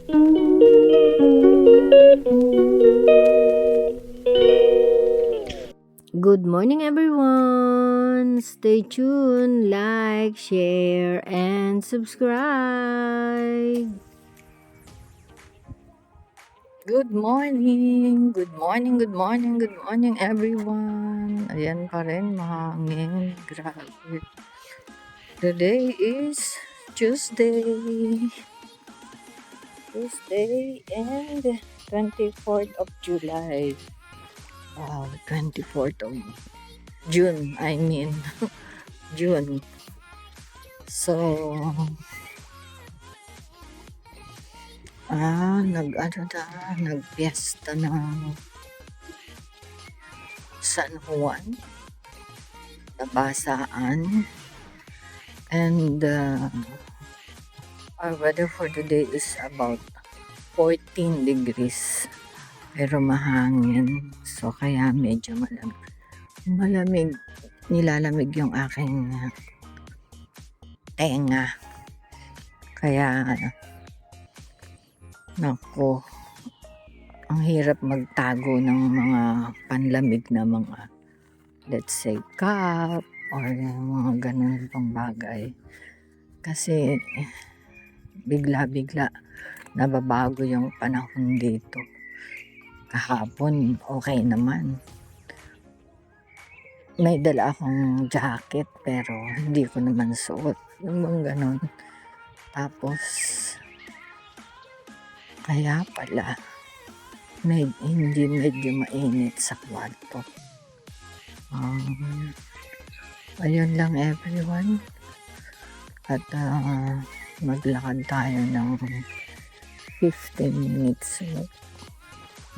Good morning, everyone. Stay tuned, like, share, and subscribe. Good morning, good morning, good morning, good morning, everyone. Ayan pa rin, mahangin. Grabe. Today is Tuesday. Tuesday and 24th of July. Wow, 24th of June, I mean. June. So, nagpiesta ng San Juan, Nabasaan, and our weather for today is about 14 degrees, pero mahangin, so kaya medyo malamig, nilalamig yung aking tenga, kaya nako, ang hirap magtago ng mga panlamig na mga, let's say, cup or mga ganun pang bagay. Kasi bigla-bigla nababago yung panahon dito. Kahapon, okay naman. May dala akong jacket pero hindi ko naman suot. Yung bang ganun. Tapos, kaya pala, hindi medyo mainit sa kwarto. Ayun lang, everyone. At maglakad tayo ng 15 minutes.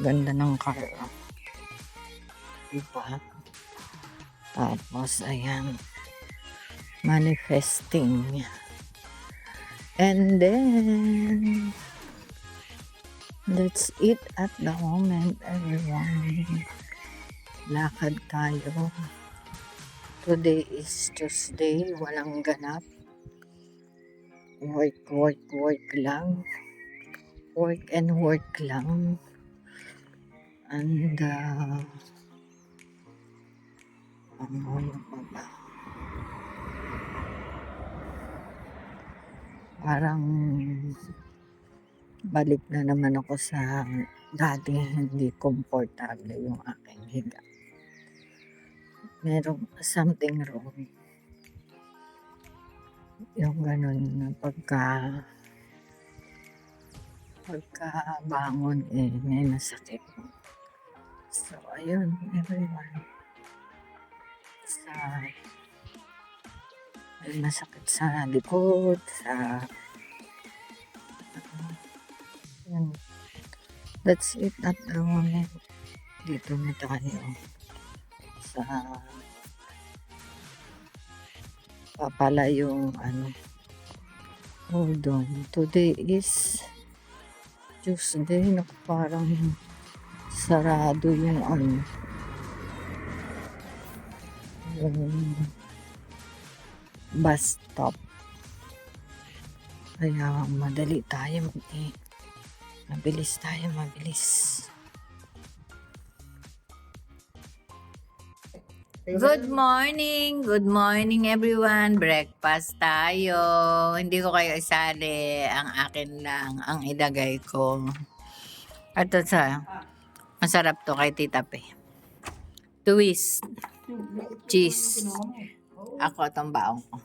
Ganda ng car. Diba? Tapos, ayan. Manifesting. And then, that's it at the moment, everyone. Lakad tayo. Today is Tuesday. Walang ganap. Work lang. Work and work lang. And, ano pa ba? Parang balik na naman ako sa dati, hindi komportable yung aking higa. Merong something wrong. Yung ganun na pagkabangon may masakit. So, ayun, everyone. May masakit sa likod, yun. That's it at the moment. Dito na tayo sa papala yung hold on. Today is Tuesday. Naku, parang sarado yung yung bus stop. Kaya madali tayo mabilis. Good morning everyone. Breakfast tayo. Hindi ko kayo isali, ang akin lang ang ilagay ko. At masarap to kay Tita Pe. Twist, cheese. Ako itong baong ko.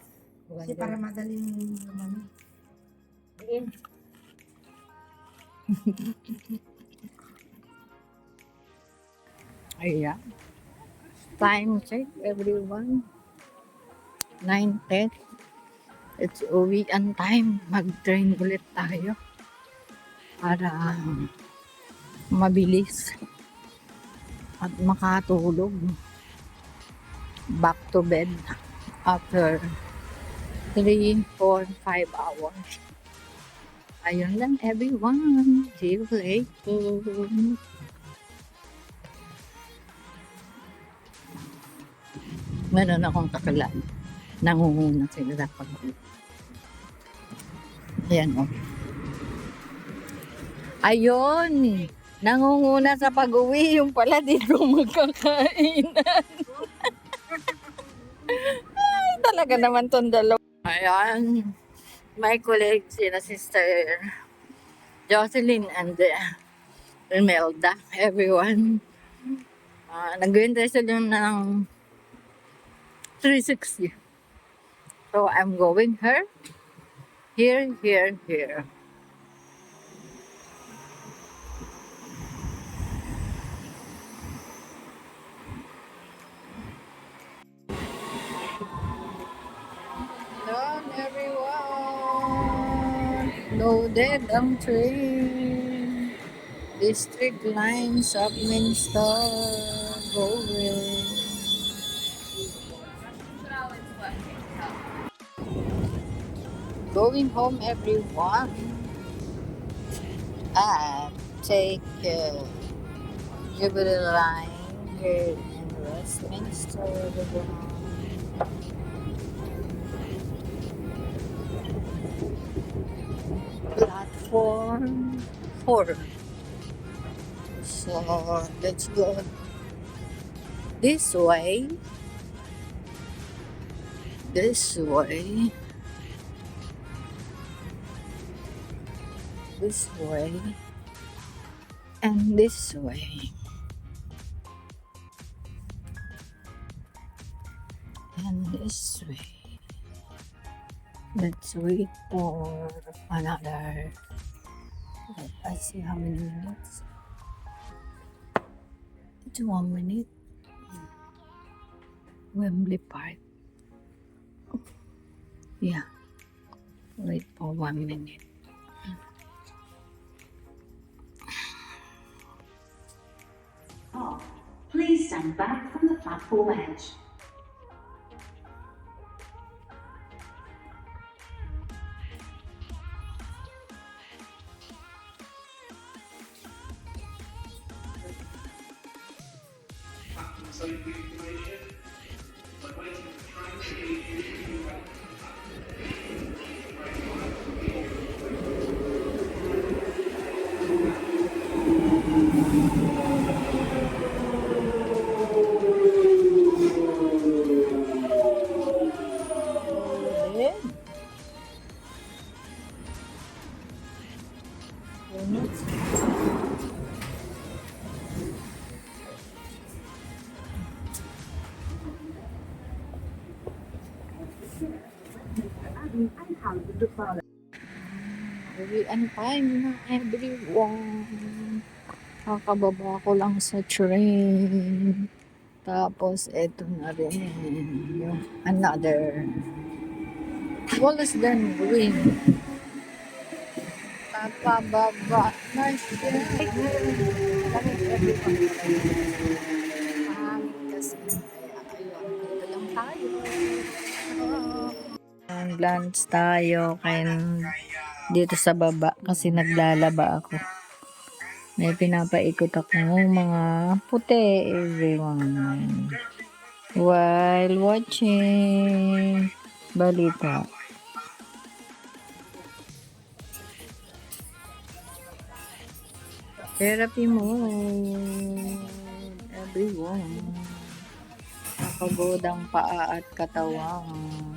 Kasi para madaling Ayan. Time check, everyone. 9:10. It's uwian time. Mag-train ulit tayo para mabilis at makatulog. Back to bed after 3, 4, 5 hours. Ayun lang, everyone. See you later. Meron akong kakilala. Nangunguna sila pag ayan o. Ayun, nangunguna sa pag-uwi, yung pala di ko magkakainan. Ay, talaga naman tong dalawa. Ayan, my colleague, sina Sister Jocelyn and Imelda, everyone. Nag-winter sila ng 360. So, I'm going here. Down everyone! Loaded ang train. District line, Shoppingminster, going. Going home everyone. And take Jubilee line here in Westminster. Platform 4. So let's go this way. This way. This way. And this way. And this way. Let's wait for another. Let's see how many minutes. It's 1 minute. Wembley Park. Yeah. Wait for 1 minute. Oh, please stand back from the platform edge. Uwian time na everyone. Kakababa ko lang sa train. Tapos, eto na rin. Yung another. Walas than win. Papababa na siya. Kasi, kaya ayun. Dito lang tayo. Lunch tayo. Kaya dito sa baba. Kasi naglalaba ako. May pinapaikot ako ng mga puti, everyone. While watching balita. Therapy mode, everyone. Napagod ang paa at katawan.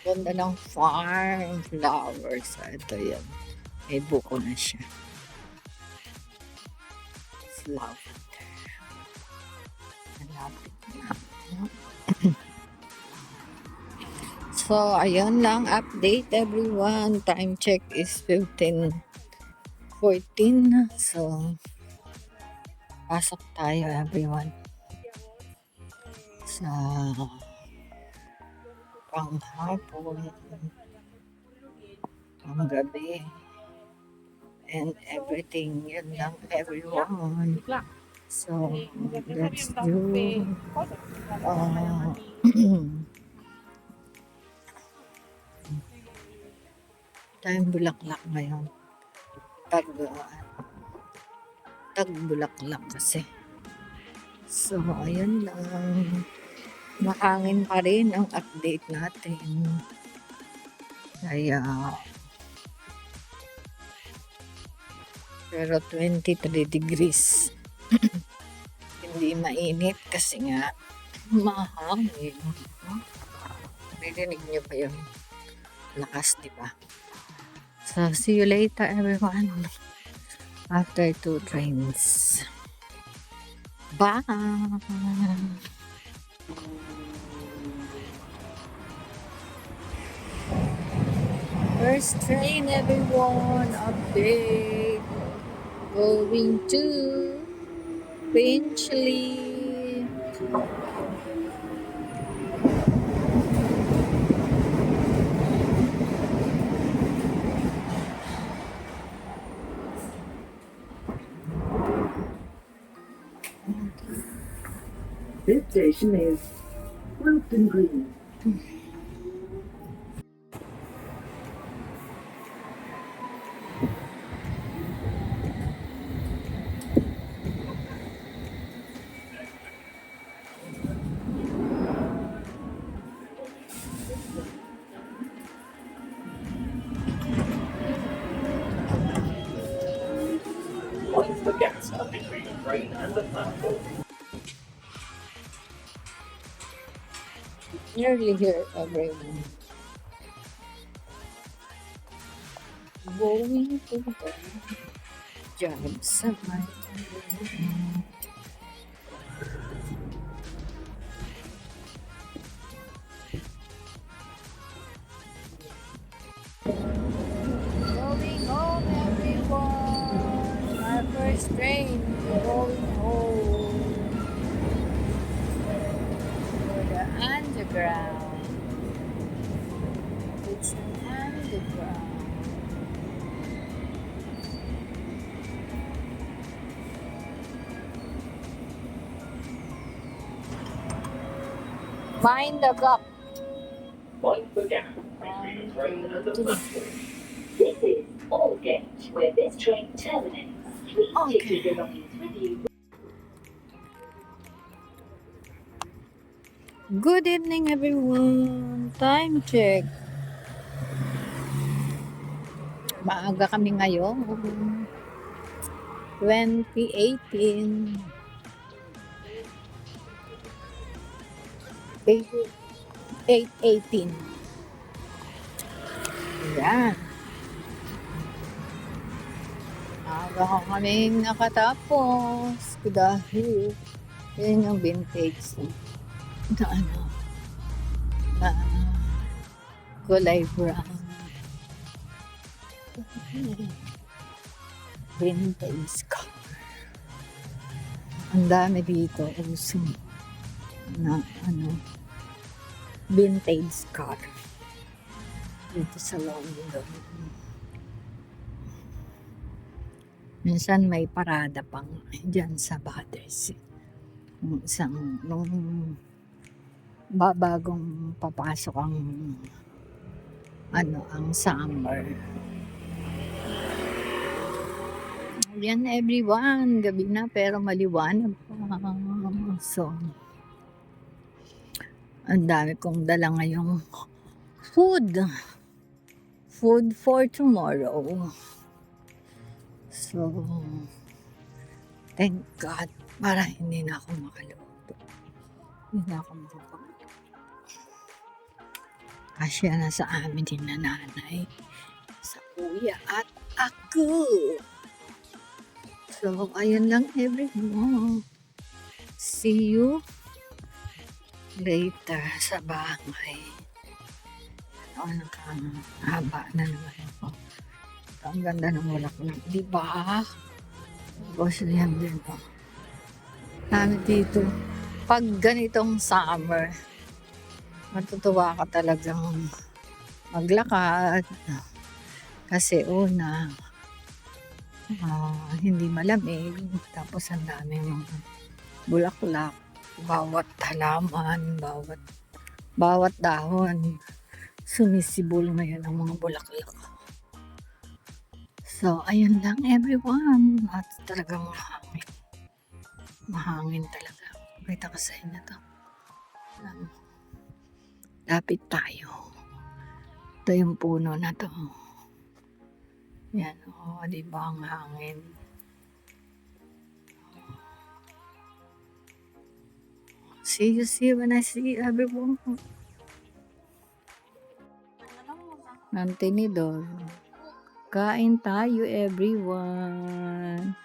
Ganda ng farm flowers. Ito yan. May buko na siya. Lavender. Malapit na. So, ayun lang. Update everyone. Time check is 15:14. So, pasok tayo everyone. Sa panghapon, panggabi, and everything. Yun lang everyone. So, let's do time bulaklak ngayon. Tag bulaklak kasi. So, ayun lang. Mahangin pa rin ang update natin. Kaya, pero 23 degrees. Hindi mainit kasi nga mahangin. Narinig niyo ba yung lakas, di ba? So, see you later everyone. After 2 trains. Bye! First train everyone, update. Going to Finchley. This station is Wilton Green. What's the gap between the train and the platform? Nearly here everyone. Going to the job site. Going home everyone. Our first train going home. For the underground. It's an underground. Mind the gap. What's the gap between the train and the platform? This is Aldgate, where this train terminates. Please take Okay. your belongings with you. Good evening everyone. Time check. Maaga kami ngayon. 2018. 8:18. Yan. Maaga ko kaming nakatapos. Dahil yun yung vintage na ano na kulay brown. Vintage car. Ang dami dito usong na ano vintage car dito sa London. Minsan may parada pang dyan sa Battersea. Nung bagong papasok ang ang summer. Yan everyone, gabi na pero maliwanag pa. So, ang dami kong dala ngayong food for tomorrow. So, thank God para hindi na ako makaluto. Hindi na ako makapag. Kasya na sa amin din na nanay, sa kuya at ako. So, ayun lang everyone. See you later sa bahay. Nakahaba na naman ako. Ang ganda ng bulaklak, di ba? Tapos yan din po. Kami dito, pag ganitong summer, matutuwa ka talagang maglakad. Kasi una, hindi malamig. Tapos ang dami mga bulaklak. Bawat halaman, bawat dahon. Sumisibol ngayon ang mga bulaklak. So, ayun lang everyone. At talagang mahangin. Mahangin talaga. Kita ko sa inyo to. Lapit tayo. Ito yung puno na to. Yan, di ba ang hangin? See you when I see everyone. Ng tinidor. Kain tayo, everyone.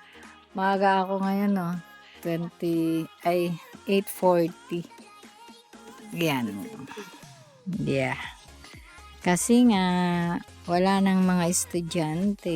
Maaga ako ngayon, 8:40. Yan. Yeah. Kasi nga, wala nang mga estudyante.